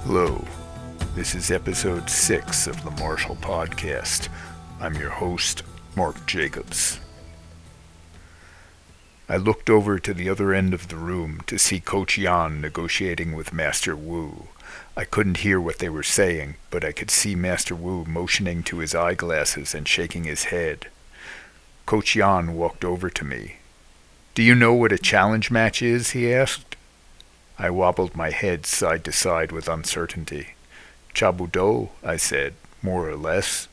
Hello, this is episode 6 of the Martial Podcast. I'm your host, Mark Jacobs. I looked over to the other end of the room to see Coach Yan negotiating with Master Wu. I couldn't hear what they were saying, but I could see Master Wu motioning to his eyeglasses and shaking his head. Coach Yan walked over to me. "Do you know what a challenge match is?" he asked. I wobbled my head side to side with uncertainty. "Chabudo," I said, "more or less."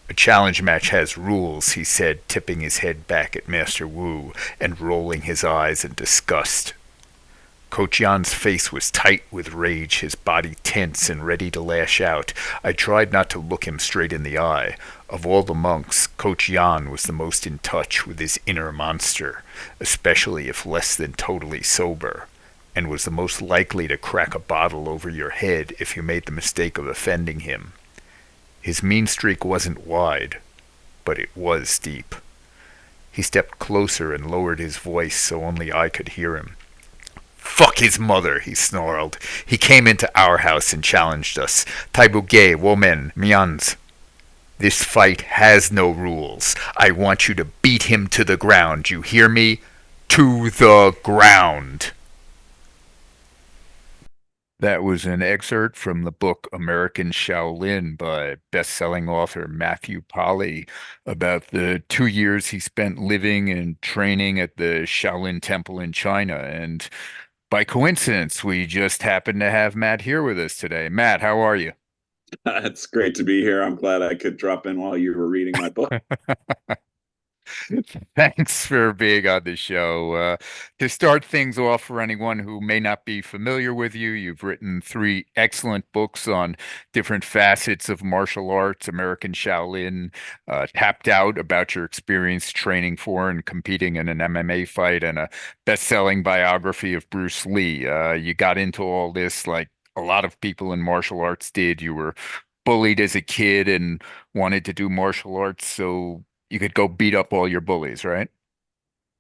"A challenge match has rules," he said, tipping his head back at Master Wu and rolling his eyes in disgust. Coach Yan's face was tight with rage, his body tense and ready to lash out. I tried not to look him straight in the eye. Of all the monks, Coach Yan was the most in touch with his inner monster, especially if less than totally sober, and was the most likely to crack a bottle over your head if you made the mistake of offending him. His mean streak wasn't wide, but it was deep. He stepped closer and lowered his voice so only I could hear him. "Fuck his mother," he snarled. "He came into our house and challenged us. Taibuge, women, mians. This fight has no rules. I want you to beat him to the ground. You hear me? To the ground." That was an excerpt from the book American Shaolin by best-selling author Matthew Polly about the 2 years he spent living and training at the Shaolin Temple in China. And by coincidence, we just happened to have Matt here with us today. Matt, how are you? It's great to be here. I'm glad I could drop in while you were reading my book. Thanks for being on the show. To start things off, for anyone who may not be familiar with you, you've written 3 excellent books on different facets of martial arts, American Shaolin, Tapped Out, about your experience training for and competing in an MMA fight, and a best-selling biography of Bruce Lee. You got into all this like a lot of people in martial arts did. You were bullied as a kid and wanted to do martial arts, so you could go beat up all your bullies, right?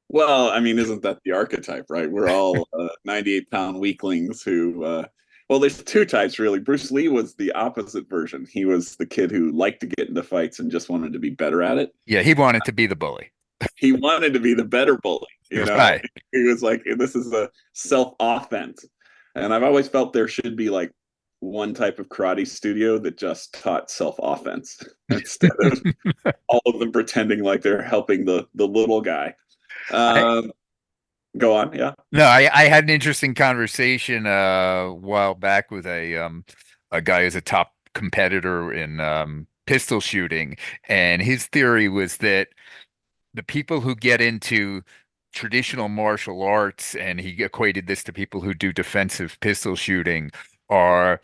Well, I mean, isn't that the archetype, right? We're all 98-pound weaklings who, well, there's two types really. Bruce Lee was the opposite version. He was the kid who liked to get into fights and just wanted to be better at it. Yeah, he wanted to be the bully. He wanted to be the better bully, you know? Right. He was like, this is a self-offense. And I've always felt there should be like one type of karate studio that just taught self-offense instead of all of them pretending like they're helping the little guy. I, Um, Go on, yeah. no, I had an interesting conversation a while back with a guy who's a top competitor in pistol shooting, and his theory was that the people who get into traditional martial arts, and he equated this to people who do defensive pistol shooting, are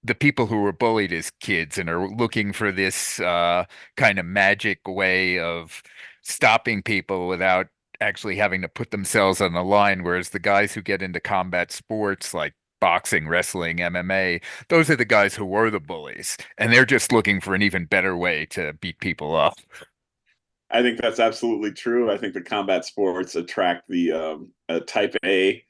the people who were bullied as kids and are looking for this kind of magic way of stopping people without actually having to put themselves on the line. Whereas the guys who get into combat sports like boxing, wrestling, MMA, those are the guys who were the bullies, and they're just looking for an even better way to beat people up. I think that's absolutely true. I think the combat sports attract the type A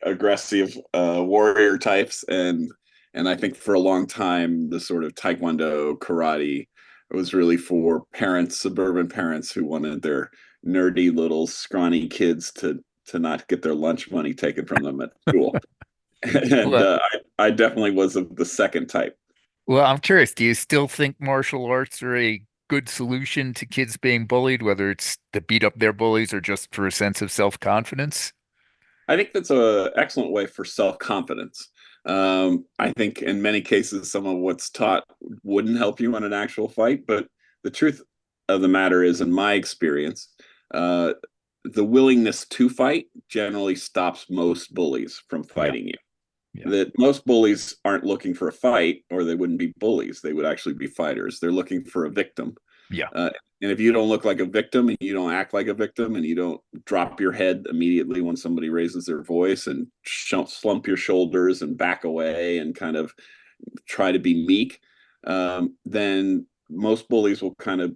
aggressive warrior types, and I think for a long time the sort of taekwondo karate was really for parents, suburban parents who wanted their nerdy little scrawny kids to not get their lunch money taken from them at school. And Well, I definitely was of the second type. well, I'm curious, do you still think martial arts are a good solution to kids being bullied, whether it's to beat up their bullies or just for a sense of self-confidence? I think that's an excellent way for self confidence. I think in many cases, some of what's taught wouldn't help you in an actual fight. But the truth of the matter is, in my experience, uh, the willingness to fight generally stops most bullies from Yeah, fighting you. yeah, That most bullies aren't looking for a fight, or they wouldn't be bullies. They would actually be fighters. They're looking for a victim. yeah. Uh, and if you don't look like a victim and you don't act like a victim and you don't drop your head immediately when somebody raises their voice and slump your shoulders and back away and kind of try to be meek, then most bullies will kind of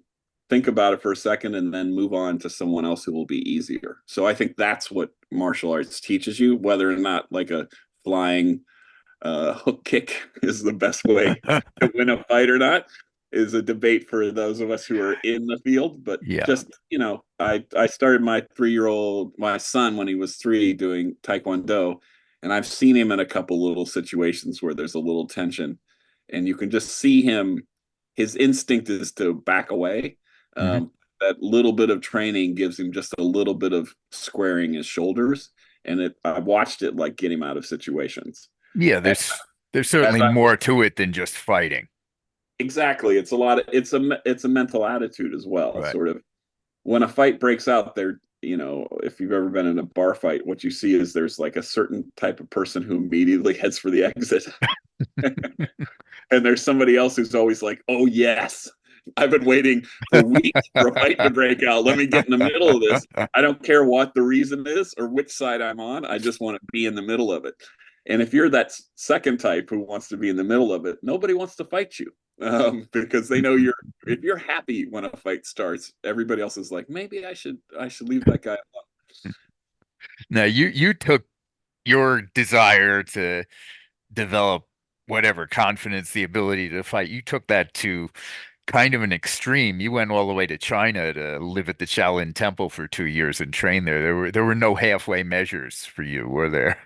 think about it for a second and then move on to someone else who will be easier. So I think that's what martial arts teaches you, whether or not like a flying hook kick is the best way to win a fight or not is a debate for those of us who are in the field. But Yeah. just, I started my 3-year-old, my son, when he was 3 doing Taekwondo. And I've seen him in a couple little situations where there's a little tension and you can just see him. His instinct is to back away. Hmm. That little bit of training gives him just a little bit of squaring his shoulders. And I watched it like get him out of situations. Yeah, And there's as certainly I more to it than just fighting. Exactly. It's a lot of it's a mental attitude as well. Right. Sort of when a fight breaks out there, if you've ever been in a bar fight, what you see is there's like a certain type of person who immediately heads for the exit. And there's somebody else who's always like, "Oh yes, I've been waiting for weeks for a fight to break out. Let me get in the middle of this. I don't care what the reason is or which side I'm on. I just want to be in the middle of it." And if you're that second type who wants to be in the middle of it, nobody wants to fight you, because they know if you're happy when a fight starts, everybody else is like, maybe I should leave that guy alone. Now you took your desire to develop whatever confidence, the ability to fight, you took that to kind of an extreme. You went all the way to China to live at the Shaolin Temple for 2 years and train there. There were no halfway measures for you, were there?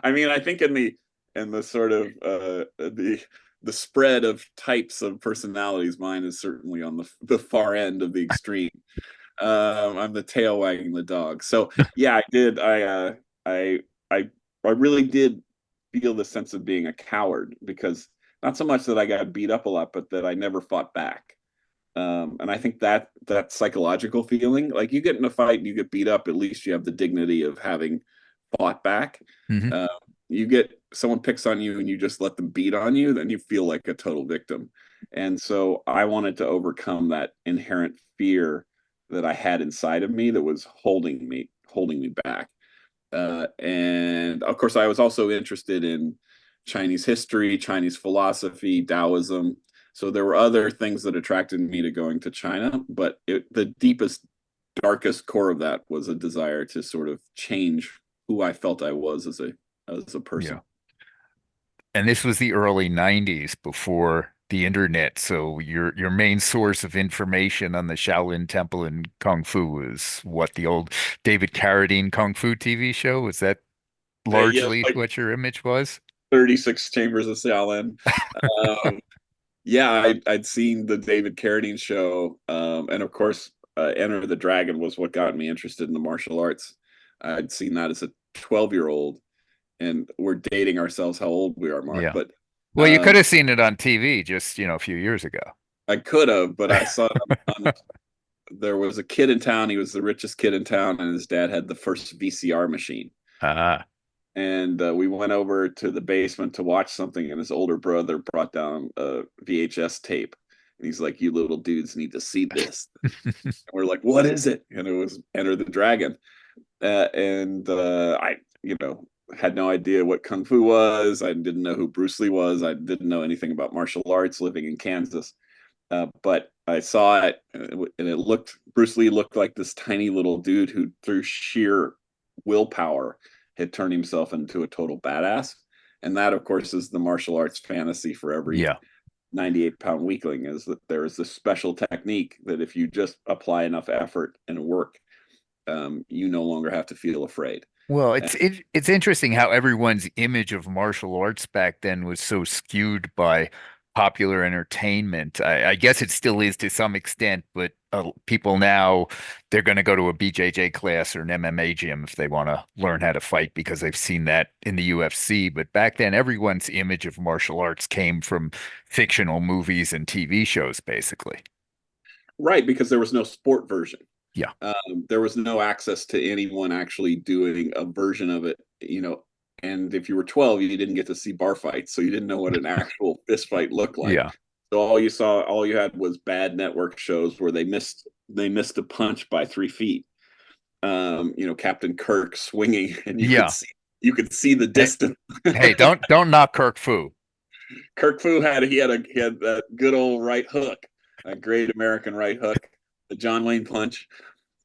I mean, I think in the sort of the spread of types of personalities, mine is certainly on the far end of the extreme. I'm the tail wagging the dog. So yeah, I did. I I I really did feel the sense of being a coward because not so much that I got beat up a lot, but that I never fought back. And I think that psychological feeling, like you get in a fight and you get beat up, at least you have the dignity of having fought back. Hmm. Uh, you get someone picks on you and you just let them beat on you, then you feel like a total victim. And so I wanted to overcome that inherent fear that I had inside of me that was holding me back. And of course, I was also interested in Chinese history, Chinese philosophy, Taoism. So there were other things that attracted me to going to China, but the deepest, darkest core of that was a desire to sort of change who I felt I was as a Yeah. person. And this was the early 90s before the internet. So your main source of information on the Shaolin Temple and Kung Fu was what, the old David Carradine Kung Fu TV show? Was that Yeah, largely like what your image was? 36 Chambers of Shaolin. Um, yeah, I'd seen the David Carradine show, and of course, Enter the Dragon was what got me interested in the martial arts. I'd seen that as a 12-year-old, and we're dating ourselves how old we are, Mark. Yeah. But Well, you could um, have seen it on TV just, a few years ago. I could have, but I saw it there was a kid in town. He was the richest kid in town, and his dad had the first VCR machine. Ah. And we went over to the basement to watch something, and his older brother brought down a VHS tape. And he's like, "You little dudes need to see this." And we're like, "What is it?" And it was Enter the Dragon. And I, had no idea what Kung Fu was. I didn't know who Bruce Lee was. I didn't know anything about martial arts living in Kansas. But I saw it, and Bruce Lee looked like this tiny little dude who, through sheer willpower, had turned himself into a total badass. And that, of course, is the martial arts fantasy for every Yeah. 98-pound weakling, is that there is this special technique that if you just apply enough effort and work, you no longer have to feel afraid. Well, And it's interesting how everyone's image of martial arts back then was so skewed by popular entertainment. I guess it still is to some extent, but people now they're going to go to a BJJ class or an MMA gym if they want to learn how to fight because they've seen that in the UFC. But back then, everyone's image of martial arts came from fictional movies and TV shows, basically. right, because there was no sport version. Yeah. There was no access to anyone actually doing a version of it, and if you were 12, you didn't get to see bar fights, so you didn't know what an actual fist fight looked like. Yeah. So all you had was bad network shows where they missed a punch by 3 feet. Captain Kirk swinging, and Yeah. you could see the Hey, distance. hey, don't knock Kirk Fu. Kirk Fu he had that good old right hook, a great American right hook, the John Wayne punch.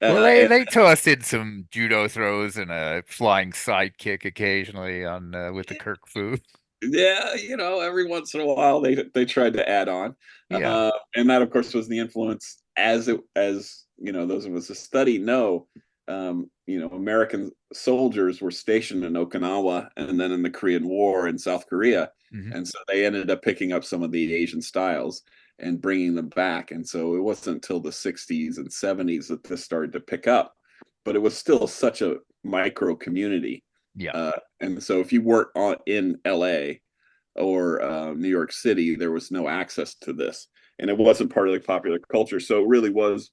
Well, Uh, they and they tossed in some judo throws and a flying side kick occasionally on with the Kirk Fu. yeah, every once in a while they tried to add on, Yeah. and that of course was the influence as those of us who study know. American soldiers were stationed in Okinawa and then in the Korean War in South Korea, Hmm. and so they ended up picking up some of the Asian styles and bringing them back. And so it wasn't until the 60s and 70s that this started to pick up, but it was still such a micro community. Yeah. And so if you weren't in LA or New York City, there was no access to this. And it wasn't part of the popular culture. So it really was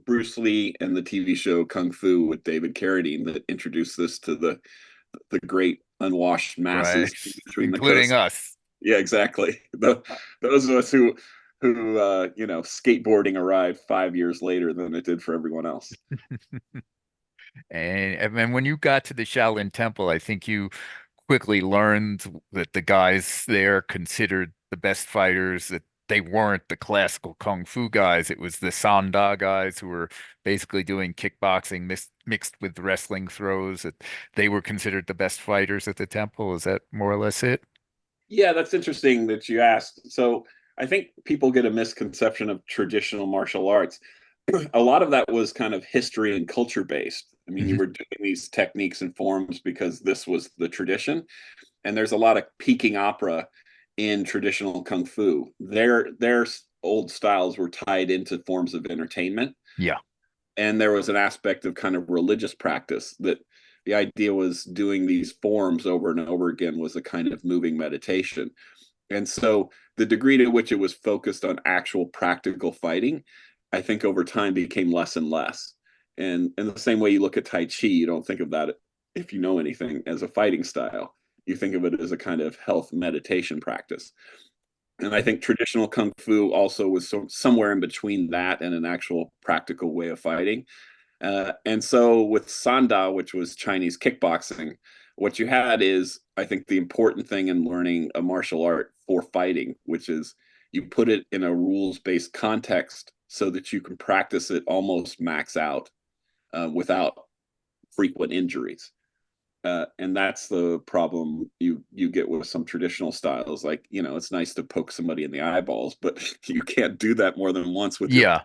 Bruce Lee and the TV show Kung Fu with David Carradine that introduced this to the great unwashed Right. masses between the Including coasts. us. Yeah, exactly. Those of us who skateboarding arrived 5 years later than it did for everyone else. And when you got to the Shaolin Temple, I think you quickly learned that the guys there considered the best fighters, that they weren't the classical kung fu guys. It was the Sanda guys who were basically doing kickboxing mixed with wrestling throws, that they were considered the best fighters at the temple. Is that more or less it? Yeah, that's interesting that you asked. So I think people get a misconception of traditional martial arts. A lot of that was kind of history and culture based. I mean, you Hmm. were doing these techniques and forms because this was the tradition. And there's a lot of peaking opera in traditional kung fu. Their old styles were tied into forms of entertainment, Yeah. and there was an aspect of kind of religious practice that the idea was doing these forms over and over again was a kind of moving meditation. And so the degree to which it was focused on actual practical fighting, I think over time became less and less. And in the same way you look at Tai Chi, you don't think of that, if you know anything, as a fighting style. You think of it as a kind of health meditation practice. And I think traditional kung fu also was somewhere in between that and an actual practical way of fighting. And so with Sanda, which was Chinese kickboxing, what you had is, I think, the important thing in learning a martial art for fighting, which is you put it in a rules based context so that you can practice it almost max out without frequent injuries. And that's the problem you get with some traditional styles. Like, it's nice to poke somebody in the eyeballs, but you can't do that more than once with your Yeah.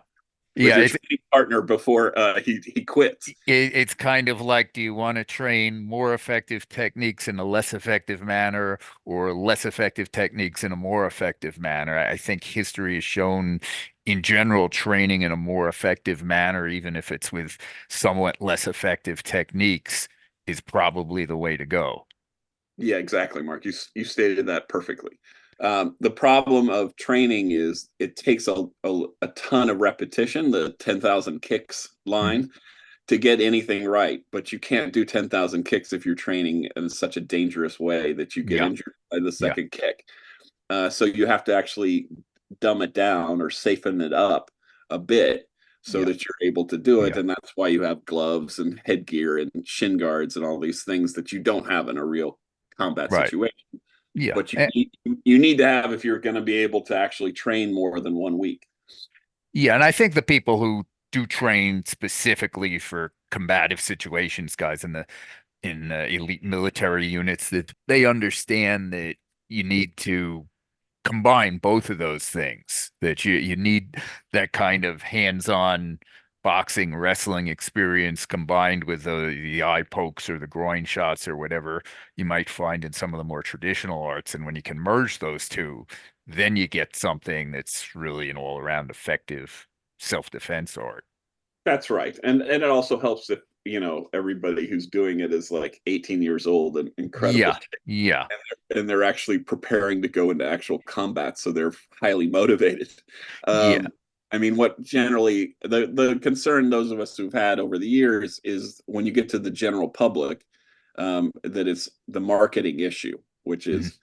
with Yeah. your training partner before he quits. It's kind of like, do you want to train more effective techniques in a less effective manner, or less effective techniques in a more effective manner? I think history has shown, in general, training in a more effective manner, even if it's with somewhat less effective techniques, is probably the way to go. Yeah, exactly, Mark. You stated that perfectly. The problem of training is it takes a ton of repetition, the 10,000 kicks Mhm. line, to get anything right. But you can't do 10,000 kicks if you're training in such a dangerous way that you get Yeah. injured by the Yeah. second kick. So you have to actually dumb it down or safeten it up a bit so Yeah. that you're able to do it. Yeah. And that's why you have gloves and headgear and shin guards and all these things that you don't have in a real combat Right. situation. Yeah. But you need to have if you're going to be able to actually train more than 1 week. Yeah, and I think the people who do train specifically for combative situations, guys in elite military units, that they understand that you need to combine both of those things, that you need that kind of hands-on boxing, wrestling experience combined with the eye pokes or the groin shots or whatever you might find in some of the more traditional arts. And when you can merge those two, then you get something that's really an all-around effective self-defense art. That's right. And it also helps if, everybody who's doing it is like 18 years old and incredible, Yeah, yeah, and they're actually preparing to go into actual combat, so they're highly motivated. yeah. Um, I mean, what generally the concern those of us who've had over the years is when you get to the general public, that it's the marketing issue, which Mhm. is,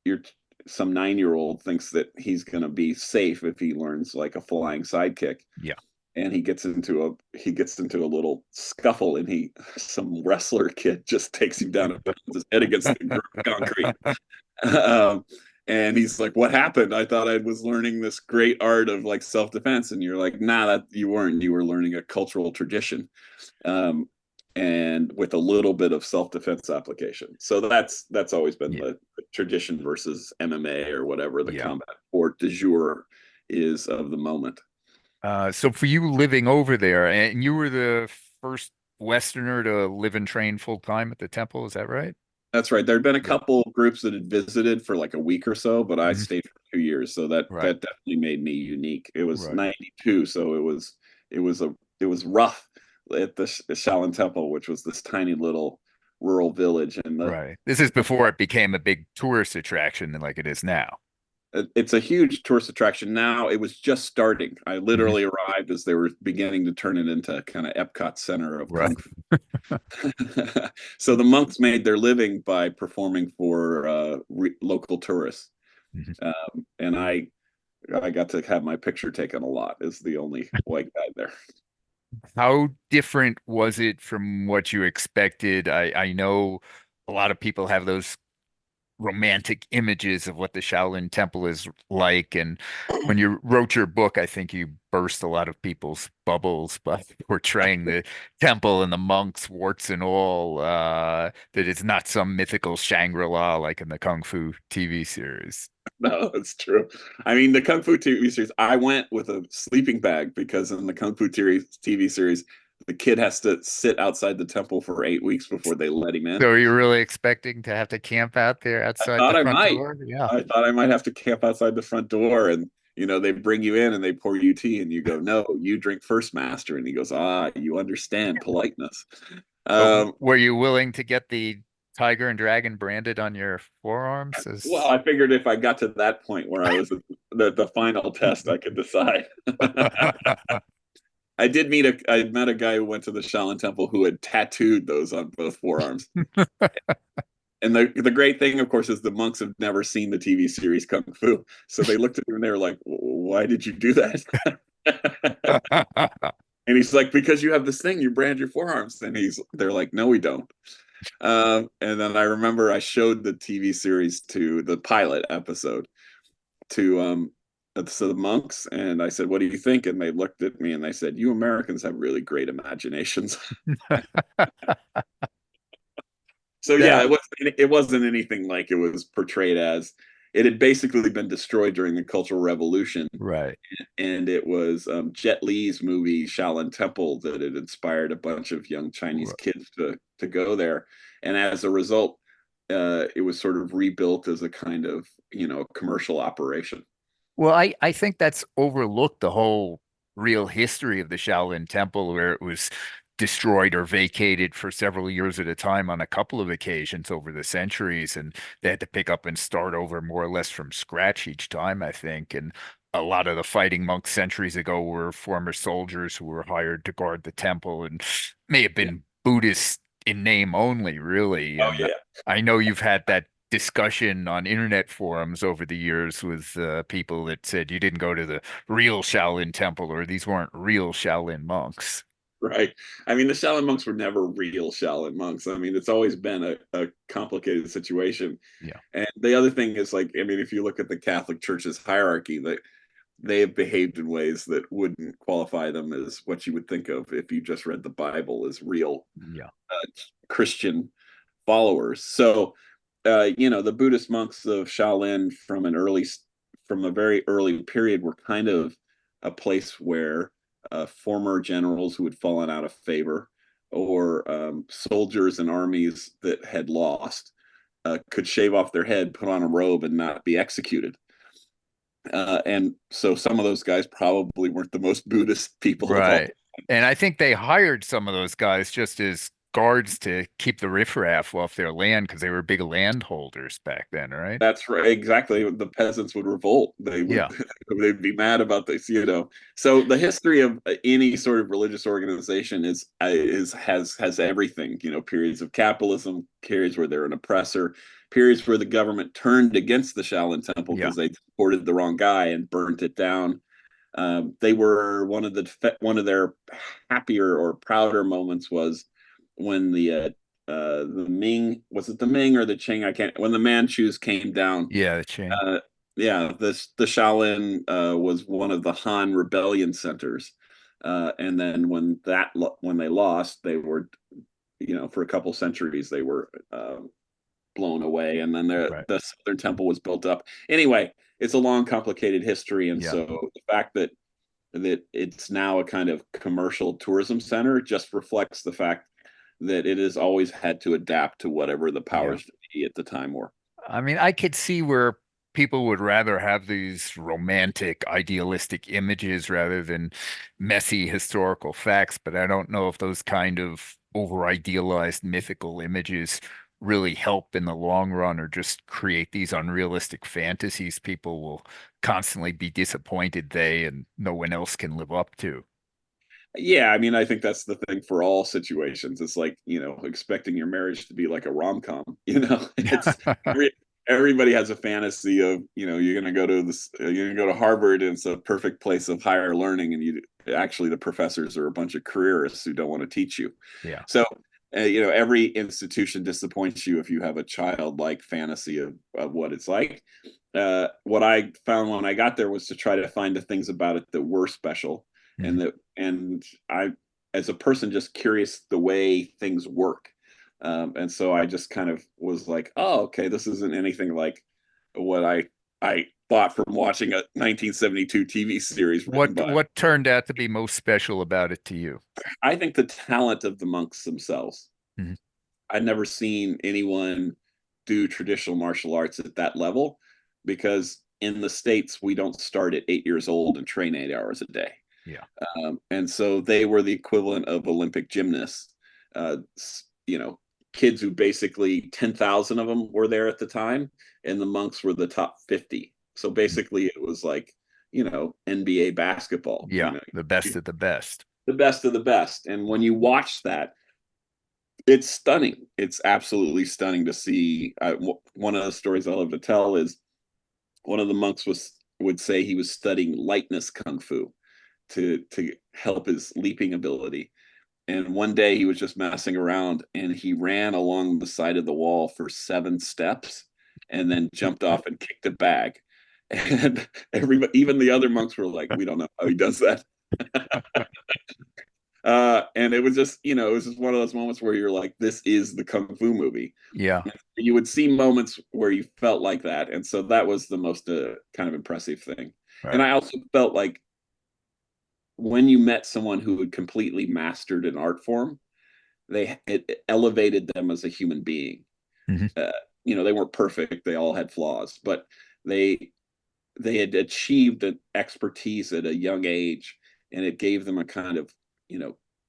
you're some 9-year-old thinks that he's going to be safe if he learns like a flying sidekick, Yeah, and he gets into a little scuffle, and he some wrestler kid just takes him down and pounds his head against the concrete. um, And he's like, "What happened? I thought I was learning this great art of like self-defense." And you're like, "Nah, that you weren't. You were learning a cultural tradition, um, and with a little bit of self-defense application." So that's always been Yeah. the tradition versus MMA or whatever the Yeah. combat sport du jour is of the moment. So for you living over there, and you were the first Westerner to live and train full time at the temple, is that right? That's right. There had been a Yeah. couple groups that had visited for like a week or so, but I Mhm. stayed for 2 years, so Right. that definitely made me unique. It was Right. 92, so it was rough at the Shaolin Temple, which was this tiny little rural village, and Right. This is the before it became a big tourist attraction like it is now. it's a huge tourist attraction now. It was just starting. I Mhm. literally arrived as they were beginning to turn it into kind of Epcot center of Right. kung fu. So the monks made their living by performing for local tourists. Mhm. And I got to have my picture taken a lot as the only white guy there. How different was it from what you expected? I know a lot of people have those romantic images of what the Shaolin Temple is like. And when you wrote your book, I think you burst a lot of people's bubbles by portraying the temple and the monks, warts and all, that it's not some mythical Shangri-La like in the Kung Fu TV series. No, it's true. I mean, the Kung Fu TV series, I went with a sleeping bag because in the Kung Fu TV series, the kid has to sit outside the temple for 8 weeks before they let him in. So you're really expecting to have to camp out there I outside the thought I front might. door? Yeah. I thought I might have to camp outside the front door, and they bring you in and they pour you tea and you go, "No, you drink first, master." And he goes, "Ah, you understand politeness." But Um, were you willing to get the tiger and dragon branded on your forearms well, as I figured if I got to that point where I was at the final test, I could decide. I met a guy who went to the Shaolin Temple who had tattooed those on both forearms. And the great thing, of course, is the monks have never seen the TV series Kung Fu, so they looked at him and they were like, "Why did you do that?" And he's like, "Because you have this thing, you brand your forearms." And they're like, "No, we don't." And then I remember I showed the TV series to the pilot episode to so the monks, and I said, "What do you think?" And they looked at me and they said, "You Americans have really great imaginations." So yeah, That it wasn't anything like it was portrayed as. It had basically been destroyed during the Cultural Revolution, right. and it was Jet Li's movie Shaolin Temple that had inspired a bunch of young Chinese R- kids to go there, and as a result, it was sort of rebuilt as a kind of commercial operation. Well, I think that's overlooked the whole real history of the Shaolin Temple, where it was destroyed or vacated for several years at a time on a couple of occasions over the centuries, and they had to pick up and start over more or less from scratch each time, I think. And a lot of the fighting monks centuries ago were former soldiers who were hired to guard the temple and may have Yeah. been Buddhist in name only, really. Oh And yeah. I know you've had that discussion on internet forums over the years with people that said you didn't go to the real Shaolin Temple or these weren't real Shaolin monks. Right. I mean, the Shaolin monks were never real Shaolin monks. I mean, it's always been a complicated situation. Yeah. And the other thing is, like, I mean, if you look at the Catholic Church's hierarchy, they have behaved in ways that wouldn't qualify them as what you would think of if you just read the Bible as real Yeah. Christian followers. So, the Buddhist monks of Shaolin from a very early period were kind of a place where former generals who had fallen out of favor or soldiers and armies that had lost could shave off their head, put on a robe, and not be executed. And so some of those guys probably weren't the most Buddhist people of all. Right. And I think they hired some of those guys just as guards to keep the riffraff off their land because they were big landholders back then, right? That's right. Exactly. The peasants would revolt. They would Yeah. they'd be mad about this. So the history of any sort of religious organization has everything, periods of capitalism, periods where they're an oppressor, periods where the government turned against the Shaolin Temple Yeah. because they supported the wrong guy and burnt it down. They were one of their happier or prouder moments was when the the Ming, was it the Ming or the Qing? I can't. When the Manchus came down, Yeah, the chain. yeah, the Shaolin was one of the Han rebellion centers, and then when they lost, they were, for a couple centuries they were blown away, and then Right. the Southern Temple was built up. Anyway, it's a long, complicated history, and Yeah. so the fact that it's now a kind of commercial tourism center just reflects the fact that it has always had to adapt to whatever the Yeah. powers that be at the time were. I mean, I could see where people would rather have these romantic, idealistic images rather than messy historical facts, but I don't know if those kind of over-idealized mythical images really help in the long run or just create these unrealistic fantasies people will constantly be disappointed they and no one else can live up to. Yeah, I mean, I think that's the thing for all situations. It's like, expecting your marriage to be like a rom-com, it's everybody has a fantasy of, you're going to go to you're going to go to Harvard and it's a perfect place of higher learning. And actually the professors are a bunch of careerists who don't want to teach you. Yeah. So, every institution disappoints you if you have a childlike fantasy of what it's like. What I found when I got there was to try to find the things about it that were special, Mhm. and I, as a person, just curious the way things work. And so I just kind of was like, oh, okay, this isn't anything like what I thought from watching a 1972 TV series written by. What turned out to be most special about it to you? I think the talent of the monks themselves. Mhm. I'd never seen anyone do traditional martial arts at that level, because in the States we don't start at 8 years old and train 8 hours a day. Yeah. And so they were the equivalent of Olympic gymnasts. Uh, you know, Kids who basically 10,000 of them were there at the time, and the monks were the top 50. So Mhm. basically, it was like, NBA basketball. Yeah, the best of the best. The best of the best. And when you watch that, it's stunning. It's absolutely stunning to see. One of the stories I love to tell is one of the monks would say he was studying lightness kung fu to help his leaping ability. And one day he was just messing around and he ran along the side of the wall for 7 steps and then jumped off and kicked a bag. And everybody, even the other monks, were like, "We don't know how he does that." And it was just, it was just one of those moments where you're like, "This is the kung fu movie." Yeah. You would see moments where you felt like that, and so that was the most kind of impressive thing. And Right. I also felt like when you met someone who had completely mastered an art form, it elevated them as a human being. Mhm. Uh, they weren't perfect; they all had flaws, but they they had achieved an expertise at a young age, and it gave them a kind of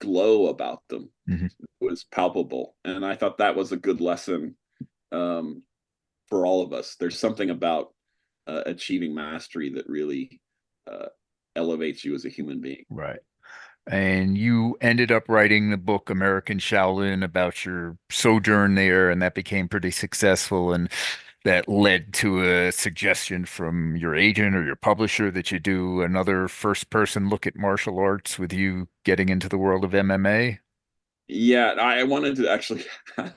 glow about them. Mhm. It was palpable, and I thought that was a good lesson, um, for all of us. There's something about achieving mastery that really uh, elevates you as a human being. Right. And you ended up writing the book American Shaolin about your sojourn there, and that became pretty successful. And that led to a suggestion from your agent or your publisher that you do another first-person look at martial arts with you getting into the world of MMA. Yeah, I wanted to actually,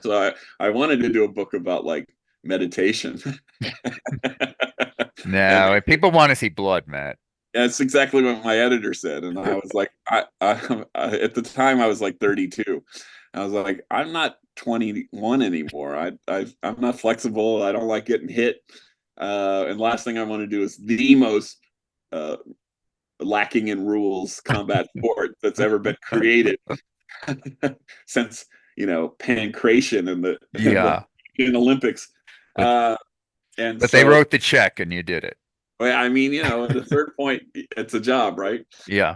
so I wanted to do a book about like meditation. And Now, if people want to see blood, Matt. that's exactly what my editor said. And I was like, at the time I was like 32. I was like, I'm not 21 anymore. I'm not flexible. I don't like getting hit. And last thing I want to do is the most uh, lacking in rules combat sport that's ever been created since pancration and the Yeah, in Olympics. but Uh, and but they so, wrote the check and you did it. well, I mean, at a certain point, it's a job, right? Yeah,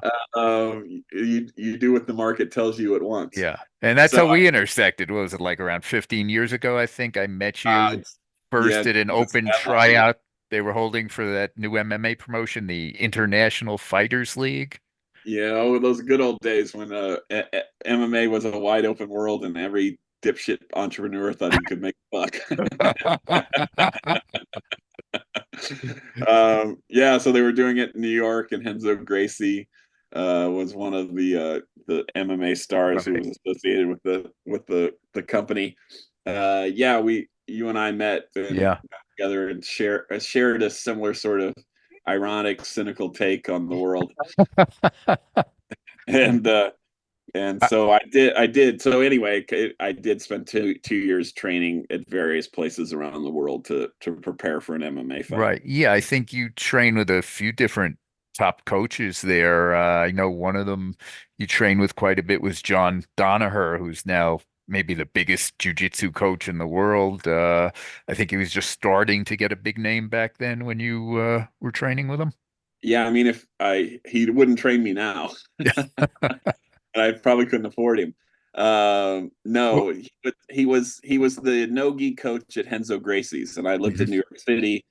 You do what the market tells you it wants. yeah. And that's So, how we intersected. What was it, like around 15 years ago, I think I met you yeah, first at an that's open that long ago. tryout they were holding for that new MMA promotion, the International Fighters League. Those good old days when MMA was a wide open world and every dipshit entrepreneur thought he could make a buck. Yeah, so they were doing it in New York and Henzo Gracie. was one of the MMA stars who Right. was associated with the company. Yeah, we you and I met and Yeah. got together and shared a similar sort of ironic, cynical take on the world. And I- so I did. So anyway, I did spend two years training at various places around the world to prepare for an MMA fight. right. Yeah, I think you train with a few different top coaches there. I know one of them you train with quite a bit was John Danaher, who's now maybe the biggest jiu-jitsu coach in the world. I think he was just starting to get a big name back then when you were training with him. Yeah, I mean, if I he wouldn't train me now, and I probably couldn't afford him. Well, No, he was the no-gi coach at Henzo Gracie's, and I lived in mhm, New York City,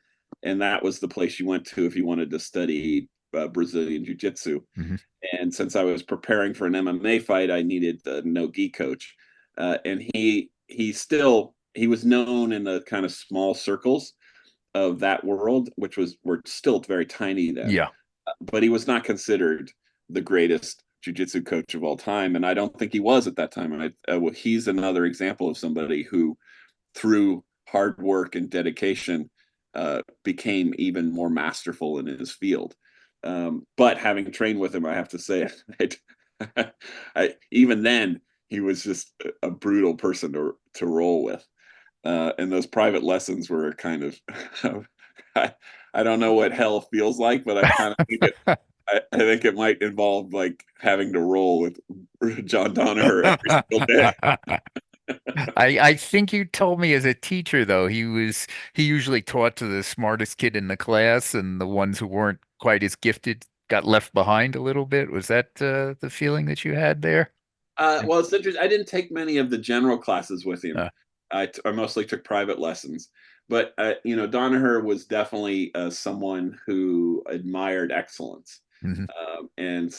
and that was the place you went to if you wanted to study Brazilian Jiu-Jitsu. mhm. And since I was preparing for an MMA fight, I needed a no-gi coach, and he was known in the kind of small circles of that world, which were still very tiny then, Yeah. but he was not considered the greatest jiu-jitsu coach of all time, and I don't think he was at that time. And well, he's another example of somebody who, through hard work and dedication, became even more masterful in his field. But having trained with him, I have to say, even then, he was just a brutal person to roll with. And those private lessons were kind of I, I don't know what hell feels like, but I kind of think I think it might involve like having to roll with John Danaher every single day. I think you told me as a teacher though he usually taught to the smartest kid in the class and the ones who weren't quite as gifted got left behind a little bit. Was that the feeling that you had there? Well, it's interesting. I didn't take many of the general classes with him. Uh, I mostly took private lessons, but Danaher was definitely someone who admired excellence. mhm. And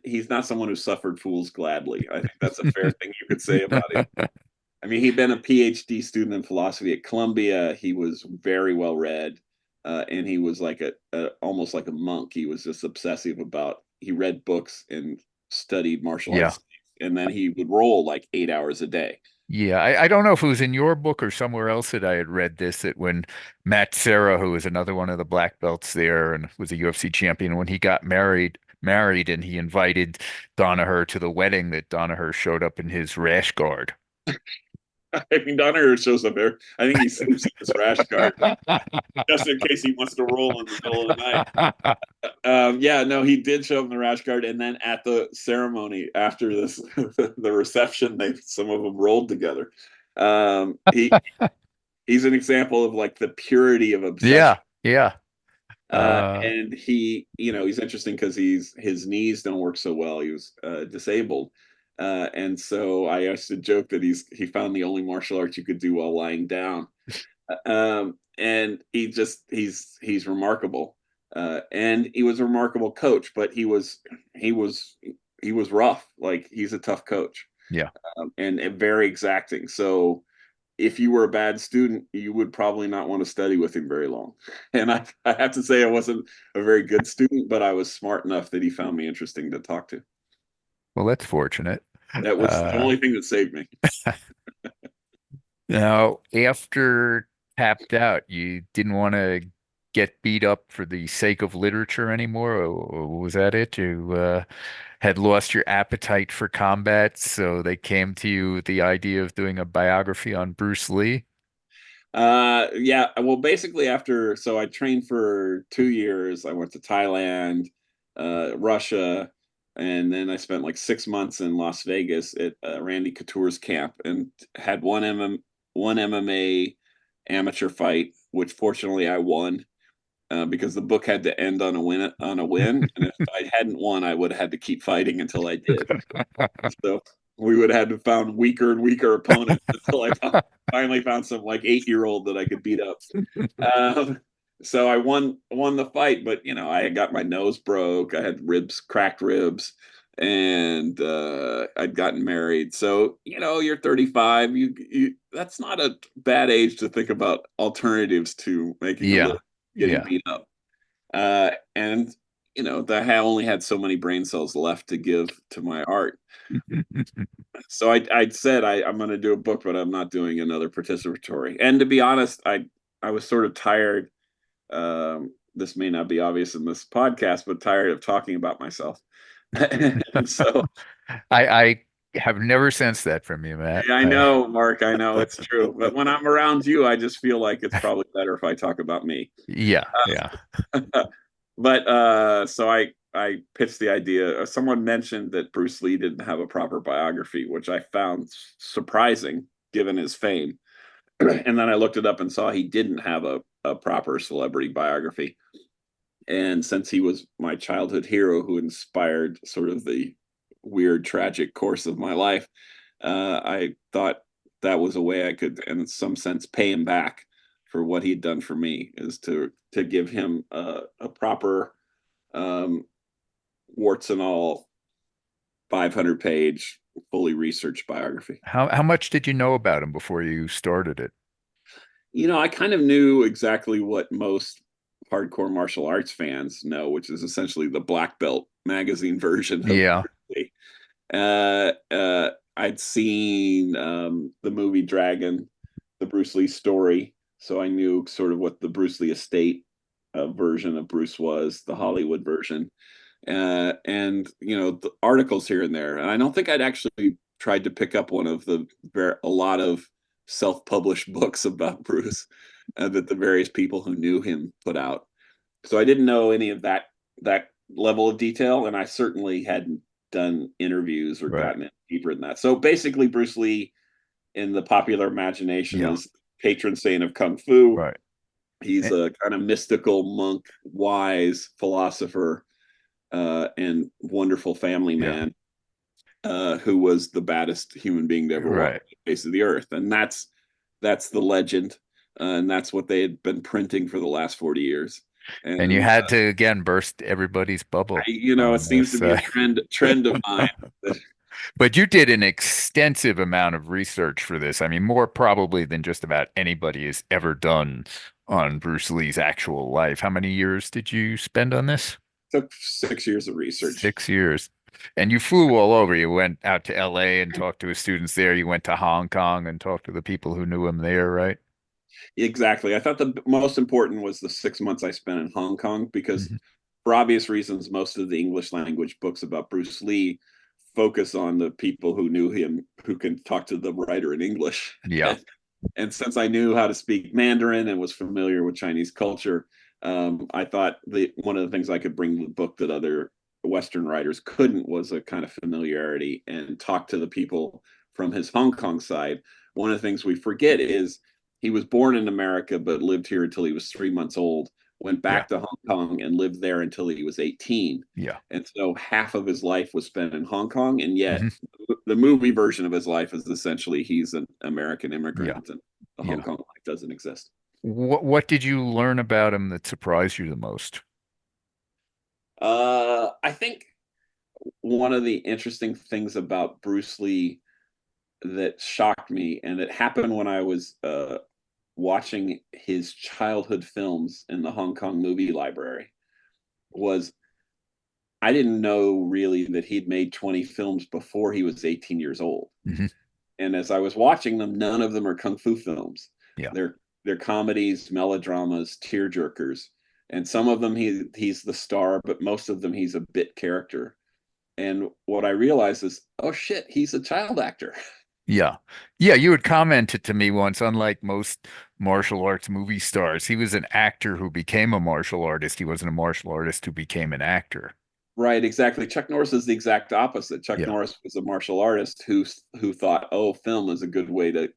he's not someone who suffered fools gladly. I think that's a fair thing you could say about him. I mean, he'd been a PhD student in philosophy at Columbia. He was very well read, and he was like almost like a monk. He was just obsessive about. He read books and studied martial Yeah. arts, and then he would roll like 8 hours a day. Yeah, I don't know if it was in your book or somewhere else that I had read this, that when Matt Serra, who was another one of the black belts there and was a UFC champion, when he got married and he invited Danaher to the wedding, that Danaher showed up in his rash guard. I mean, Donner shows up there. I think he sleeps in this rash guard just in case he wants to roll in the middle of the night. Yeah, no, he did show up in the rash guard, and then at the ceremony after this, the reception, some of them rolled together. He's an example of like the purity of obsession. Yeah, yeah. Uh, And he's interesting because his knees don't work so well. He was disabled, and so I used to joke that he found the only martial art you could do while lying down. And he's remarkable, and he was a remarkable coach. But he was he was rough. Like he's a tough coach, yeah. and very exacting. So if you were a bad student, you would probably not want to study with him very long. And I have to say, I wasn't a very good student, but I was smart enough that he found me interesting to talk to. Well, that's fortunate. That was the Uh, only thing that saved me. Now, after tapped out, you didn't want to get beat up for the sake of literature anymore, or was that it? You had lost your appetite for combat, so they came to you with the idea of doing a biography on Bruce Lee. Yeah. Well, basically, so I trained for 2 years. I went to Thailand, Russia, and then I spent like 6 months in Las Vegas at Randy Couture's camp and had one MMA amateur fight, which fortunately I won. Because the book had to end on a win, and if I hadn't won, I would have had to keep fighting until I did. So we would have had to found weaker and weaker opponents until finally found some like 8-year-old that I could beat up. Um, so I won the fight, but I had got my nose broke, I had cracked ribs, and I'd gotten married. So you're 35. You that's not a bad age to think about alternatives to making a living, Yeah, getting yeah, beat up. And that I only had so many brain cells left to give to my art. So I said I'm going to do a book, but I'm not doing another participatory. And to be honest, I was sort of tired. This may not be obvious in this podcast, but tired of talking about myself. And so I have never sensed that from you, Matt. I know, Mark, I know it's true. But when I'm around you, I just feel like it's probably better if I talk about me. Yeah, yeah. But so I pitched the idea. Someone mentioned that Bruce Lee didn't have a proper biography, which I found surprising given his fame. And then I looked it up and saw he didn't have a proper celebrity biography. And since he was my childhood hero who inspired sort of the weird, tragic course of my life, I thought that was a way I could, in some sense, pay him back for what he'd done for me, is to give him a proper um, warts and all 500-page, fully researched biography. How much did you know about him before you started it? I kind of knew exactly what most hardcore martial arts fans know, which is essentially the Black Belt magazine version of Yeah, Bruce Lee. I'd seen the movie Dragon, the Bruce Lee story, so I knew sort of what the Bruce Lee estate version of Bruce was, the Hollywood version, and the articles here and there. And I don't think I'd actually tried to pick up one of a lot of self-published books about Bruce that the various people who knew him put out. So I didn't know any of that level of detail, and I certainly hadn't done interviews or right. gotten in deeper than that. So basically, Bruce Lee, in the popular imagination, Yeah, is patron saint of kung fu. right. He's And, a kind of mystical monk, wise philosopher, and wonderful family yeah, man, who was the baddest human being to ever walk right. the face of the earth. And that's the legend, and that's what they had been printing for the last 40 years. And you And had to again burst everybody's bubble it on seems to this. be a trend of mine. But you did an extensive amount of research for this. I mean, more probably than just about anybody has ever done on Bruce Lee's actual life. How many years did you spend on this? Took 6 years of research. 6 years. And you flew all over. You went out to LA and talked to his students there. You went to Hong Kong and talked to the people who knew him there, right? Exactly. I thought the most important was the 6 months I spent in Hong Kong because, Hmm. for obvious reasons, most of the English language books about Bruce Lee focus on the people who knew him, who can talk to the writer in English. Yeah. And since I knew how to speak Mandarin and was familiar with Chinese culture, I thought one of the things I could bring to the book that other Western writers couldn't was a kind of familiarity and talk to the people from his Hong Kong side. One of the things we forget is he was born in America but lived here until he was 3 months old, went Yeah. back to Hong Kong and lived there until he was 18. Yeah. And so half of his life was spent in Hong Kong, and yet Hmm. the movie version of his life is essentially he's an American Yeah. immigrant, and the Hong Yeah. Kong life doesn't exist. What did you learn about him that surprised you the most? I think one of the interesting things about Bruce Lee that shocked me, and it happened when I was watching his childhood films in the Hong Kong movie library, was I didn't know really that he'd made 20 films before he was 18 years old. Hmm. And as I was watching them, none of them are kung fu films. Yeah. They're comedies, melodramas, tearjerkers, and some of them he's the star, but most of them he's a bit character. And what I realized is, oh shit, he's a child actor. Yeah. Yeah, you had commented to me once, unlike most martial arts movie stars, he was an actor who became a martial artist. He wasn't a martial artist who became an actor. Right, exactly. Chuck Norris is the exact opposite. Chuck Yeah. Norris was a martial artist who thought, oh, film is a good way to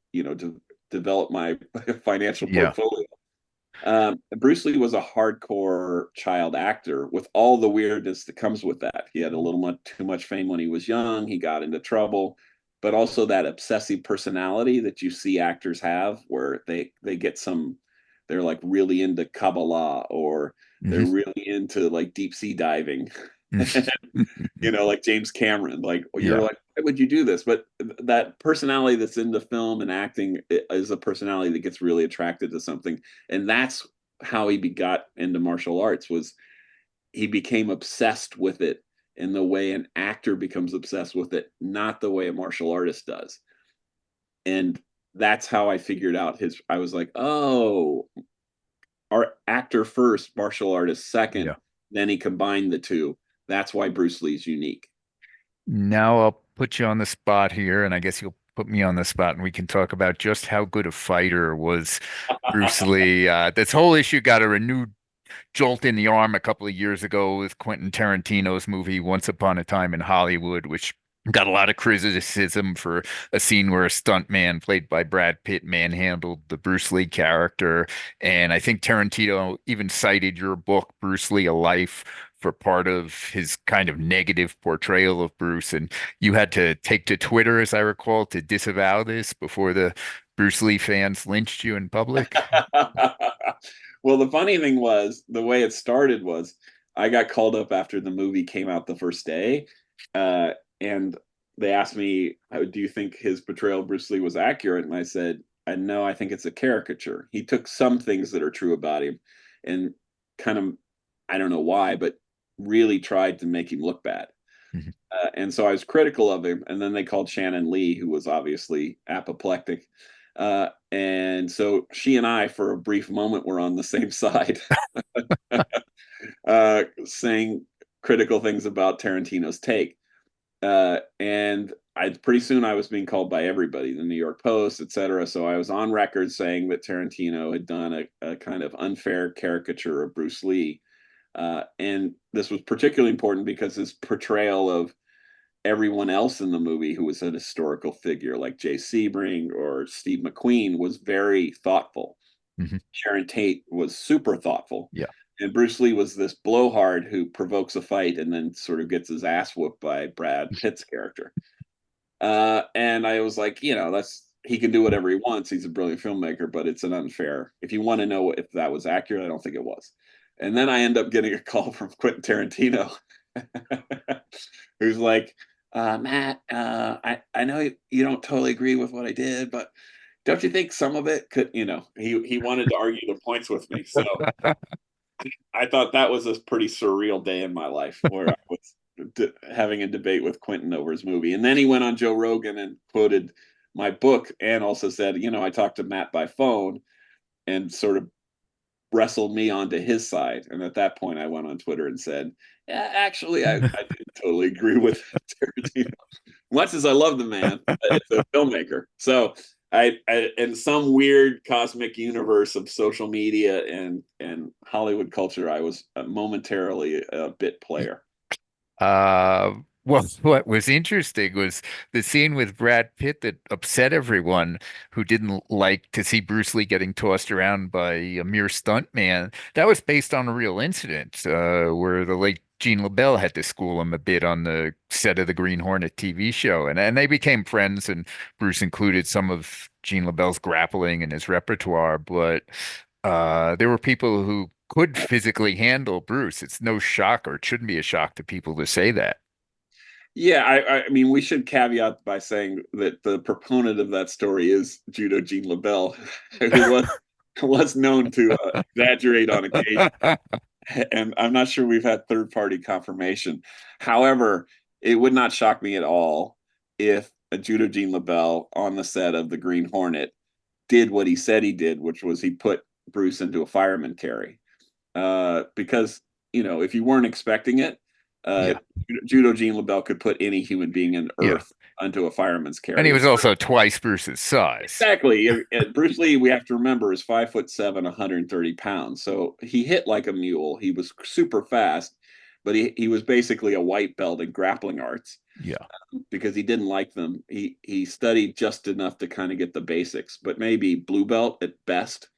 develop my financial Yeah. portfolio. Bruce Lee was a hardcore child actor with all the weirdness that comes with that. He had a little too much fame when he was young. He got into trouble, but also that obsessive personality that you see actors have, where they get they're like really into Kabbalah, or they're Hmm. really into like deep sea diving. Hmm. Like James Cameron. Like you're Yeah. like, why would you do this? But that personality that's in the film and acting is a personality that gets really attracted to something, and that's how he got into martial arts. Was he became obsessed with it in the way an actor becomes obsessed with it, not the way a martial artist does. And that's how I figured out his. I was like, oh, our actor first, martial artist second. Yeah. Then he combined the two. That's why Bruce Lee's unique. Now I'll put you on the spot here, and I guess you'll put me on the spot, and we can talk about just how good a fighter was Bruce Lee. This whole issue got a renewed jolt in the arm a couple of years ago with Quentin Tarantino's movie Once Upon a Time in Hollywood, which got a lot of criticism for a scene where a stuntman played by Brad Pitt manhandled the Bruce Lee character. And I think Tarantino even cited your book, Bruce Lee, A Life, for part of his kind of negative portrayal of Bruce. And you had to take to Twitter, as I recall, to disavow this before the Bruce Lee fans lynched you in public. Well, the funny thing was the way it started was I got called up after the movie came out the first day, and they asked me, "Do you think his portrayal of Bruce Lee was accurate?" And I said, "I know. I think it's a caricature. He took some things that are true about him, and kind of, I don't know why, but really tried to make him look bad." Mhm. And so I was critical of him. And then they called Shannon Lee, who was obviously apoplectic. And so she and I, for a brief moment, were on the same side, saying critical things about Tarantino's take. And pretty soon I was being called by everybody, the New York Post, etc. So I was on record saying that Tarantino had done a kind of unfair caricature of Bruce Lee. And this was particularly important because his portrayal of everyone else in the movie who was an historical figure, like Jay Sebring or Steve McQueen, was very thoughtful. Mhm. Sharon Tate was super thoughtful. Yeah. And Bruce Lee was this blowhard who provokes a fight and then sort of gets his ass whooped by Brad Pitt's character. And I was like, that's he can do whatever he wants. He's a brilliant filmmaker, but it's an unfair. If you want to know if that was accurate, I don't think it was. And then I end up getting a call from Quentin Tarantino, who's like, Matt, I know you don't totally agree with what I did, but don't you think some of it could, he wanted to argue the points with me. So I thought that was a pretty surreal day in my life where I was having a debate with Quentin over his movie. And then he went on Joe Rogan and quoted my book and also said, I talked to Matt by phone and sort of wrestled me onto his side. And at that point, I went on Twitter and said, yeah, actually, I didn't totally agree with Tarantino. Much as I love the man, it's a filmmaker. So in some weird cosmic universe of social media and Hollywood culture, I was momentarily a bit player. Uh, well, what was interesting was the scene with Brad Pitt that upset everyone who didn't like to see Bruce Lee getting tossed around by a mere stuntman. That was based on a real incident, where the late Gene LaBelle had to school him a bit on the set of the Green Hornet TV show, and they became friends. And Bruce included some of Gene LaBelle's grappling in his repertoire, but there were people who could physically handle Bruce. It's no shock, or it shouldn't be a shock to people to say that. Yeah, I mean, we should caveat by saying that the proponent of that story is Judo Gene LaBelle, who was known to exaggerate on occasion. And I'm not sure we've had third party confirmation. However, it would not shock me at all if a Judo Gene LaBelle on the set of the Green Hornet did what he said he did, which was he put Bruce into a fireman carry. Because if you weren't expecting it, uh, Yeah, Judo Gene LaBelle could put any human being in yeah. Earth onto a fireman's And he carry. was also twice Bruce's size. Exactly. Bruce Lee, we have to remember, is 5'7", 130 pounds. So he hit like a mule. He was super fast, but he was basically a white belt in grappling arts Yeah. because he didn't like them. He studied just enough to kind of get the basics, but maybe blue belt at best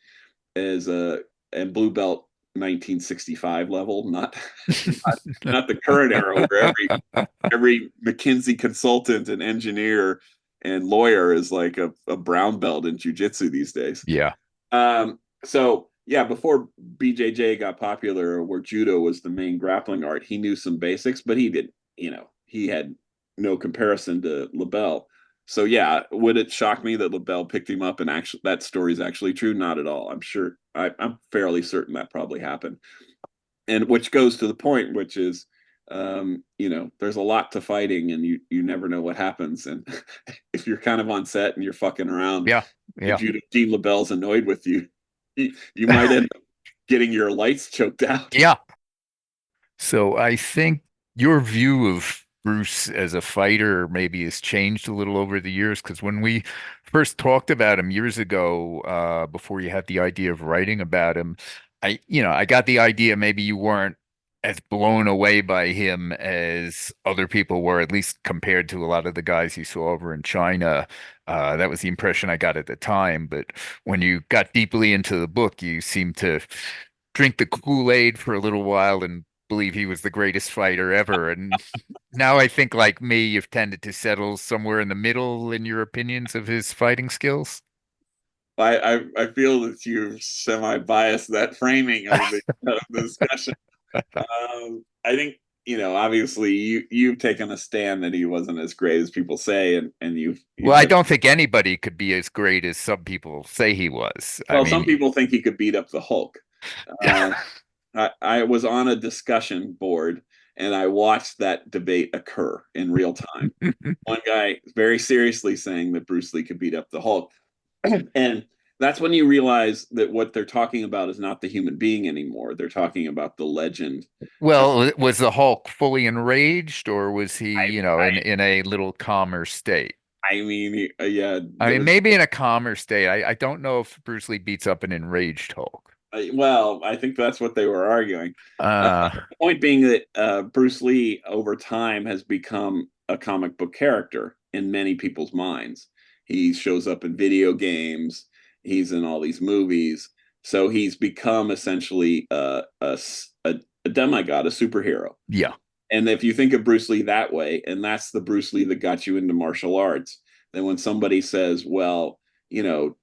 as a and blue belt 1965 level, not the current era where every McKinsey consultant and engineer and lawyer is like a brown belt in jujitsu these days. Yeah. So yeah, before BJJ got popular, where judo was the main grappling art, he knew some basics, but he did, he had no comparison to LaBelle. So yeah, would it shock me that LaBelle picked him up and actually that story is actually true? Not at all. I'm fairly certain that probably happened. and which goes to the point, which is, there's a lot to fighting, and you never know what happens. And if you're kind of on set and you're fucking around, Yeah, if yeah. Gene LaBelle's annoyed with you, you might end up getting your lights choked out. Yeah. So I think your view of Bruce as a fighter maybe has changed a little over the years because when we first talked about him years ago, before you had the idea of writing about him, I got the idea maybe you weren't as blown away by him as other people were, at least compared to a lot of the guys you saw over in China. That was the impression I got at the time. But when you got deeply into the book, you seemed to drink the Kool-Aid for a little while and believe he was the greatest fighter ever. And now I think, like me, you've tended to settle somewhere in the middle in your opinions of his fighting skills. I feel that you've semi-biased that framing of the discussion. I think, obviously you've taken a stand that he wasn't as great as people say, and Well, you've I been, don't think anybody could be as great as some people say he was. I well, some mean, people think he could beat up the Hulk. Uh, I was on a discussion board and I watched that debate occur in real time. One guy very seriously saying that Bruce Lee could beat up the Hulk. And that's when you realize that what they're talking about is not the human being anymore. They're talking about the legend. Uh, well, was the Hulk fully enraged or was he, I, in a little calmer state? I mean, yeah. I mean, maybe in a calmer state. I don't know if Bruce Lee beats up an enraged Hulk. Well, I think that's what they were arguing. Uh, The point being that Bruce Lee, over time, has become a comic book character in many people's minds. He shows up in video games. He's in all these movies. So he's become essentially a demigod, a superhero. yeah, And if you think of Bruce Lee that way, and that's the Bruce Lee that got you into martial arts, then when somebody says, well, you know,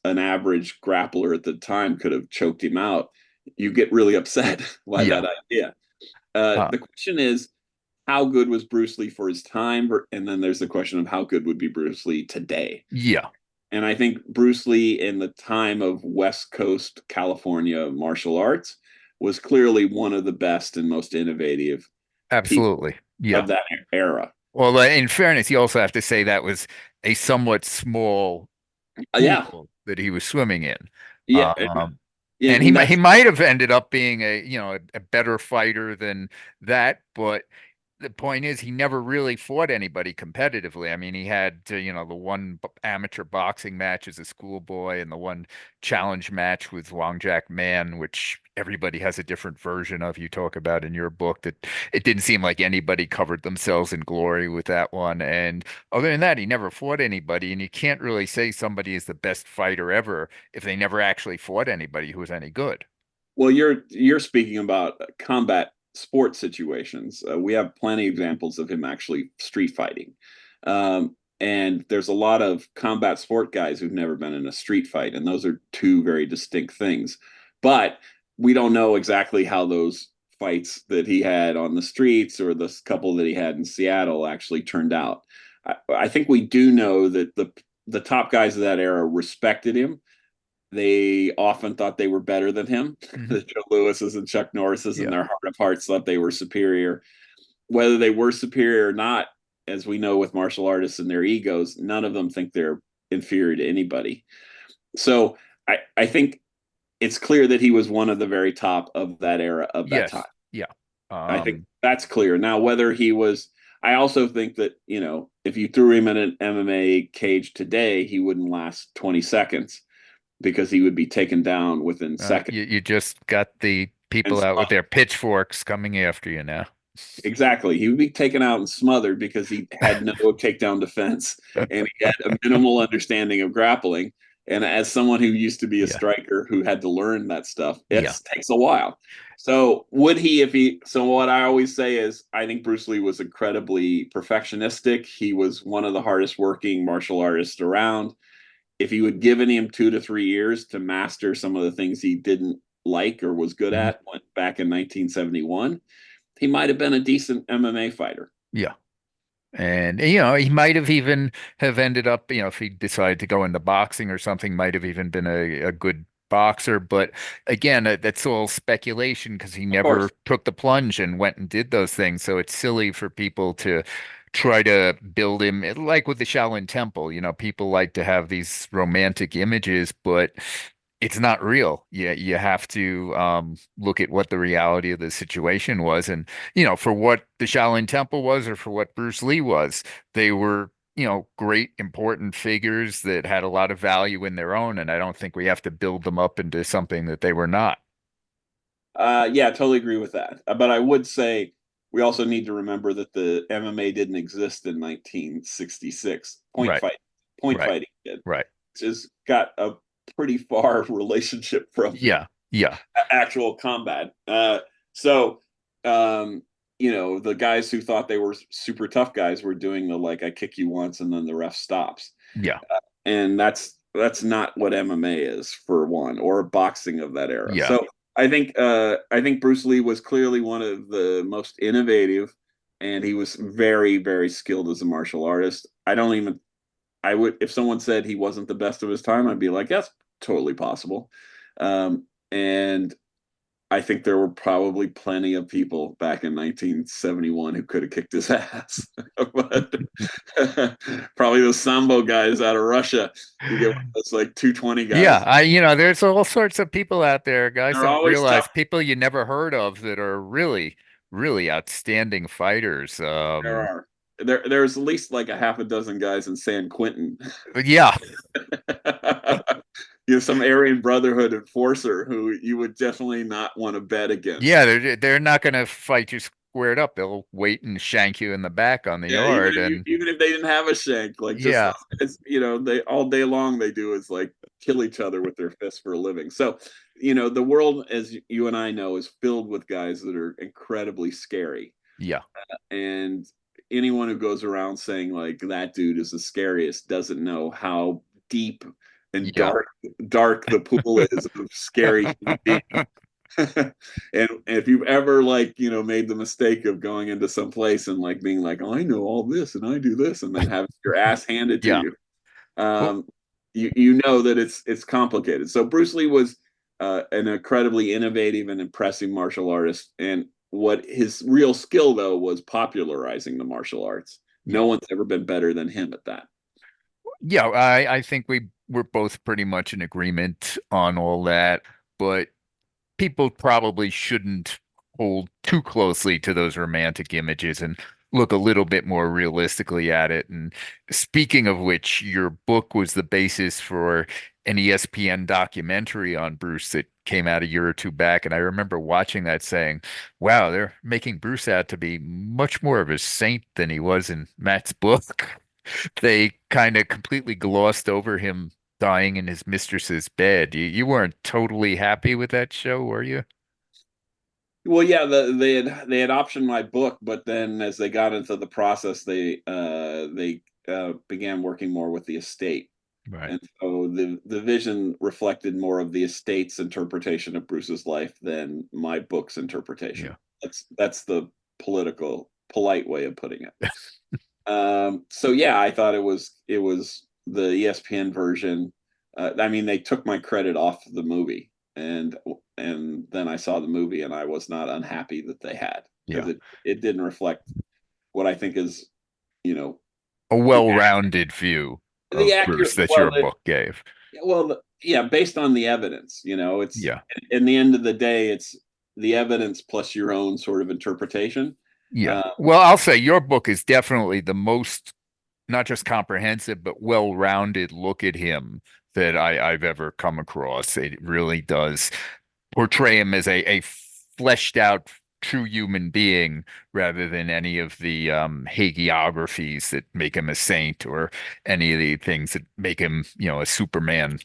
an average grappler at the time could have choked him out, you get really upset by yeah, that idea. uh, The question is, how good was Bruce Lee for his time? And then there's the question of how good would be Bruce Lee today? yeah, And I think Bruce Lee in the time of West Coast California martial arts was clearly one of the best and most innovative people absolutely. Yeah. of that era. Well, in fairness, you also have to say that was a somewhat small Yeah, pool that he was swimming in. yeah, Um, yeah. and And he that's might have ended up being a better fighter than that, but the point is he never really fought anybody competitively. I mean, he had the one amateur boxing match as a schoolboy and the one challenge match with Long Jack Man, which everybody has a different version of. You talk about in your book that it didn't seem like anybody covered themselves in glory with that one. And other than that, he never fought anybody. And you can't really say somebody is the best fighter ever if they never actually fought anybody who was any good. well, you're speaking about combat sport situations. We have plenty of examples of him actually street fighting. And there's a lot of combat sport guys who've never been in a street fight, and those are two very distinct things. But we don't know exactly how those fights that he had on the streets or the couple that he had in Seattle actually turned out. I think we do know that the top guys of that era respected him. They often thought they were better than him. Mhm. The Joe Lewis's and Chuck Norris's in Yeah. their heart of hearts thought they were superior. Whether they were superior or not, as we know with martial artists and their egos, none of them think they're inferior to anybody. So I think it's clear that he was one of the very top of that era of that time. Yes. Yeah. I think Um, that's clear. Now, whether he was, I also think that, if you threw him in an MMA cage today, he wouldn't last 20 seconds because he would be taken down within seconds. you just got the And people out with their pitchforks coming after you now. exactly, he would be taken out and smothered because he had no takedown defense and he had a minimal understanding of grappling. And as someone who used to be a Yeah. striker who had to learn that stuff, it Yeah. takes a while. So would he, if he, so what I always say is, I think Bruce Lee was incredibly perfectionistic. He was one of the hardest working martial artists around. If you had given him 2 to 3 years to master some of the things he didn't like or was good Mhm. at back in 1971, he might have been a decent MMA fighter. Yeah. And he might have even have ended up, if he decided to go into boxing or something, might have even been a good boxer, but again, that's all speculation because he Of course. never took the plunge and went and did those things. So it's silly for people to try to build him like with the Shaolin Temple. People like to have these romantic images, but it's not real. You have to look at what the reality of the situation was, and for what the Shaolin Temple was, or for what Bruce Lee was, they were great, important figures that had a lot of value in their own, and I don't think we have to build them up into something that they were not. Yeah, I totally agree with that. But I would say we also need to remember that the MMA didn't exist in 1966. Right, Point right, fighting did, right. which has got a pretty far relationship from Yeah, yeah, actual combat. So, um, the guys who thought they were super tough guys were doing the like I kick you once and then the ref stops, yeah, and that's not what MMA is for one, or boxing of that era. yeah, So I think Bruce Lee was clearly one of the most innovative, and he was very very skilled as a martial artist. I would if someone said he wasn't the best of his time, I'd be like, that's totally possible. And I think there were probably plenty of people back in 1971 who could have kicked his ass. But probably those sambo guys out of Russia who get one of those like 220 yeah. guys. There's all sorts of people out there. Guys They're don't always realize tough. people you never heard of that are really, really outstanding fighters. There are. There's at least like a half a dozen guys in San Quentin. Yeah, Some Aryan Brotherhood enforcer who you would definitely not want to bet yeah. against. They're not going to fight you squared up. They'll wait and shank you in the back on the Yeah, yard, and even if they didn't have a shank, like just yeah, those guys, they all day long they do is like kill each other with their fists for a living. So, the world, as you and I know, is filled with guys that are incredibly scary. yeah, And anyone who goes around saying like that dude is the scariest doesn't know how deep and yeah, dark the pool is of scary human beings. And if you've ever like made the mistake of going into some place and like being like, oh, I know all this and I do this, and then having your ass handed to yeah. you, Well, um, you know that it's complicated. So Bruce Lee was an incredibly innovative and impressive martial artist, and what his real skill though was popularizing the martial arts. yeah, No one's ever been better than him at that. yeah. I think we were both pretty much in agreement on all that, but people probably shouldn't hold too closely to those romantic images and look a little bit more realistically at it. And speaking of which, your book was the basis for an ESPN documentary on Bruce that came out a year or two back. And I remember watching that saying, wow, they're making Bruce out to be much more of a saint than he was in Matt's book. They kind of completely glossed over him dying in his mistress's bed. You weren't totally happy with that show, were you? Well, yeah, they had optioned my book, but then as they got into the process, they began working more with the estate, Right. and so the vision reflected more of the estate's interpretation of Bruce's life than my book's interpretation. Yeah. That's the polite way of putting it. So yeah, I thought it was the ESPN version. I mean, they took my credit off the movie, and then I saw the movie, and I was not unhappy that they had, because Yeah. it didn't reflect what I think is, you know, A the well-rounded view the of accurate. Bruce that Well, your book gave. yeah, based on the evidence. It's Yeah. in the end of the day, it's the evidence plus your own sort of interpretation. Yeah. Uh, Well, I'll say your book is definitely the most not just comprehensive, but well-rounded look at him that I've ever come across. It really does portray him as a fleshed out true human being rather than any of the hagiographies that make him a saint or any of the things that make him, a Superman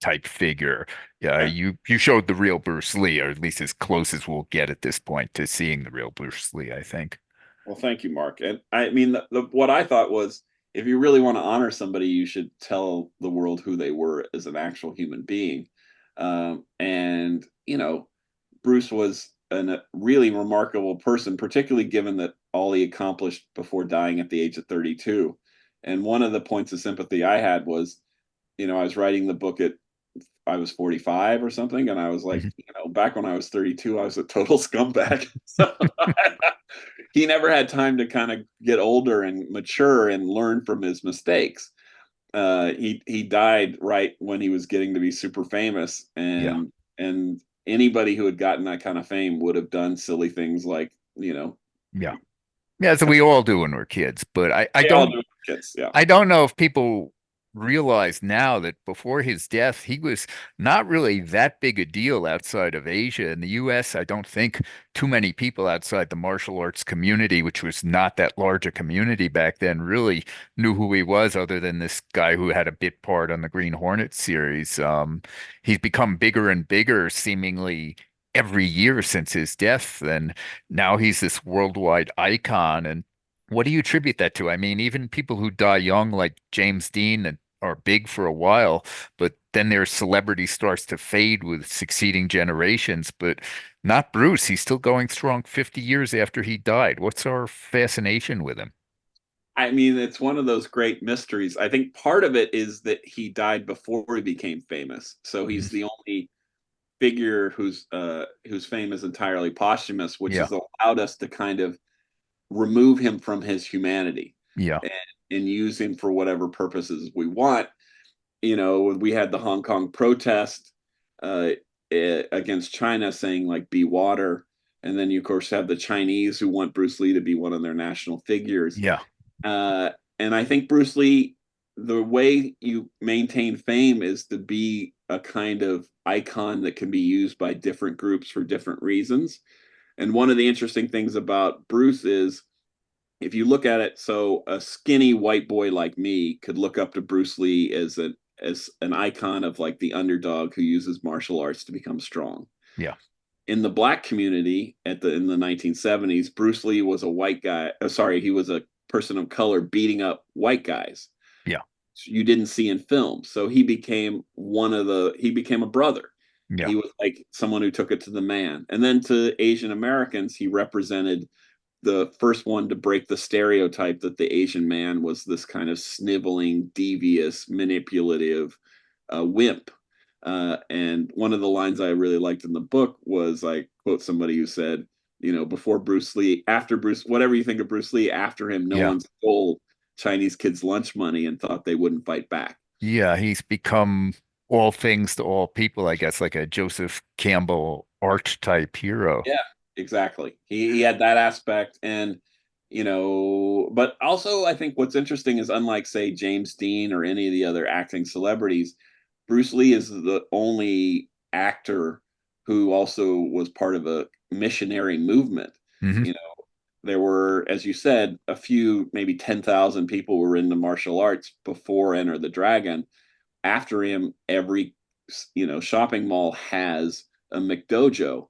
type figure. Yeah, yeah. you showed the real Bruce Lee, or at least as close as we'll get at this point to seeing the real Bruce Lee, I think. Well, thank you, Mark. And I mean, what I thought was, if you really want to honor somebody, you should tell the world who they were as an actual human being. And Bruce was a really remarkable person, particularly given that all he accomplished before dying at the age of 32. And one of the points of sympathy I had was, I was writing the book at I was 45 or something, and I was like, Mhm. back when I was 32, I was a total scumbag. So he never had time to kind of get older and mature and learn from his mistakes. He died right when he was getting to be super famous, Yeah. and anybody who had gotten that kind of fame would have done silly things like, Yeah. Yeah, so we all do when we're kids, but they all do with kids. Yeah. I don't know if people realize now that before his death, he was not really that big a deal outside of Asia. In the US, I don't think too many people outside the martial arts community, which was not that large a community back then, really knew who he was, other than this guy who had a bit part on the Green Hornet series. He's become bigger and bigger, seemingly every year since his death, and now he's this worldwide icon. And what do you attribute that to? I mean, even people who die young, like James Dean, and are big for a while, but then their celebrity starts to fade with succeeding generations. But not Bruce. He's still going strong 50 years after he died. What's our fascination with him? I mean, it's one of those great mysteries. I think part of it is that he died before he became famous. So he's Mhm. the only figure whose fame is entirely posthumous, which Yeah, has allowed us to kind of remove him from his humanity yeah, and, and use him for whatever purposes we want. We had the Hong Kong protest uh, against China saying like be water. And then you, of course, have the Chinese who want Bruce Lee to be one of their national figures. yeah, Uh, and I think Bruce Lee, the way you maintain fame is to be a kind of icon that can be used by different groups for different reasons. And one of the interesting things about Bruce is if you look at it, so a skinny white boy like me could look up to Bruce Lee as an icon of like the underdog who uses martial arts to become strong. yeah, In the black community in the 1970s, Bruce Lee was a white guy. Sorry, he was a person of color beating up white guys. yeah, You didn't see in film. So he became a brother. yeah, He was like someone who took it to the man. And then to Asian Americans, he represented the first one to break the stereotype that the Asian man was this kind of sniveling, devious, manipulative wimp. And one of the lines I really liked in the book was I quote somebody who said, before Bruce Lee, after Bruce, whatever you think of Bruce Lee, after him, no yeah. one stole Chinese kids' lunch money and thought they wouldn't fight back. Yeah, he's become all things to all people, I guess, like a Joseph Campbell archetype hero. Yeah, exactly. He had that aspect, and but also I think what's interesting is unlike say James Dean or any of the other acting celebrities, Bruce Lee is the only actor who also was part of a missionary movement. Hmm. You know, there were, as you said, a few, maybe 10,000 people were into martial arts before Enter the Dragon. After him, every shopping mall has a McDojo.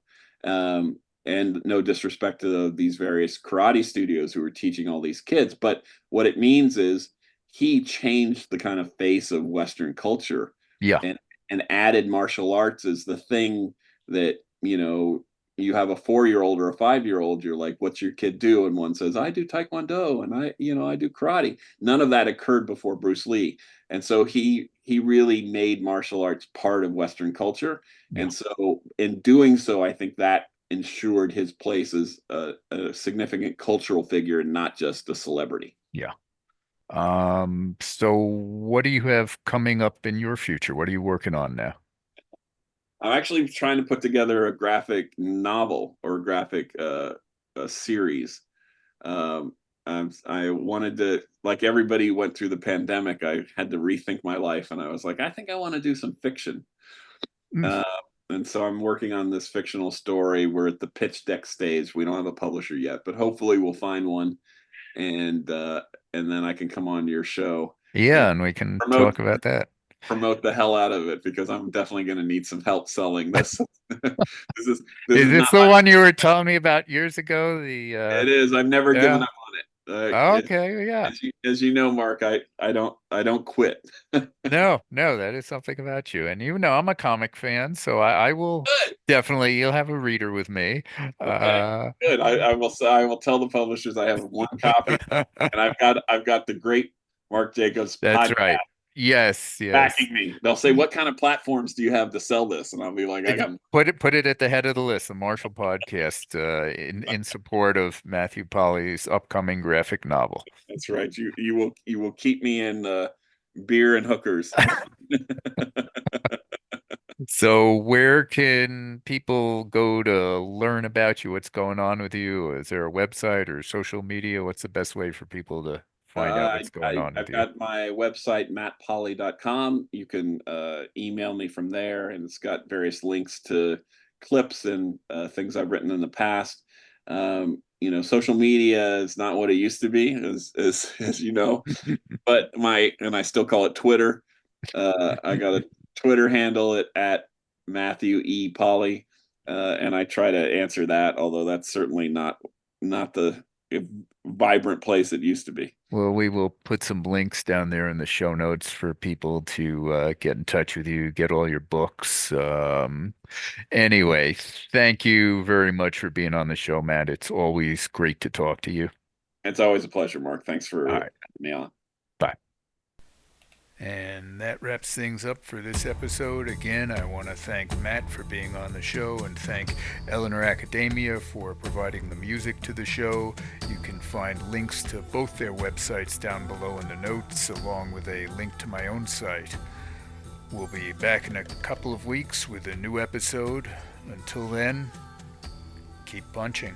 And no disrespect to these various karate studios who are teaching all these kids, but what it means is he changed the kind of face of Western culture Yeah, and and added martial arts as the thing that you have a 4-year-old or a 5-year-old, you're like, what's your kid do? And one says, I do taekwondo and I do karate. None of that occurred before Bruce Lee. And so he really made martial arts part of Western culture. yeah, And so in doing so, I think that ensured his place as a significant cultural figure and not just a celebrity. yeah. So what do you have coming up in your future? What are you working on now? I'm actually trying to put together a graphic novel or a graphic a series. Um, I wanted to, like everybody went through the pandemic, I had to rethink my life, and I was like, I think I want to do some fiction. Mm. Uh, and so I'm working on this fictional story. We're at the pitch deck stage. We don't have a publisher yet, but hopefully we'll find one, and uh, and then I can come on your show and Yeah, and we can promote talk about that. promote the hell out of it because I'm definitely going to need some help selling this. This Is is not this the my. one you were telling me about years ago? It is. I've never given Yeah. up on it. Okay, yeah. As you know, Mark, I don't quit. No, no, that is something about you. And you know, I'm a comic fan, so I will Good. definitely, you'll have a reader with me. Okay. Uh, Good. I will tell the publishers I have one copy, and I've got the great Mark Jacobs that's podcast. right. Yes, yes. backing me. They'll say, "What kind of platforms do you have to sell this?" And I'll be like, "I got." Put it at the head of the list, the Marshall Podcast, in support of Matthew Polly's upcoming graphic novel. That's right. You will keep me in beer and hookers. So where can people go to learn about you? What's going on with you? Is there a website or social media? What's the best way for people to find out what's going on with I've you? got my website, mattpoly.com. You can email me from there, and it's got various links to clips and things I've written in the past. Social media is not what it used to be, as you know, but I still call it Twitter. I got a Twitter handle at Matthew E. Polly, and I try to answer that, although that's certainly not the vibrant place it used to be. Well, we will put some links down there in the show notes for people to get in touch with you, get all your books. Anyway, thank you very much for being on the show, Matt. It's always great to talk to you. It's always a pleasure, Mark. Thanks All for having right, me on. bye. And that wraps things up for this episode. Again, I want to thank Matt for being on the show and thank Eleanor Academia for providing the music to the show. You can find links to both their websites down below in the notes, along with a link to my own site. We'll be back in a couple of weeks with a new episode. Until then, keep punching.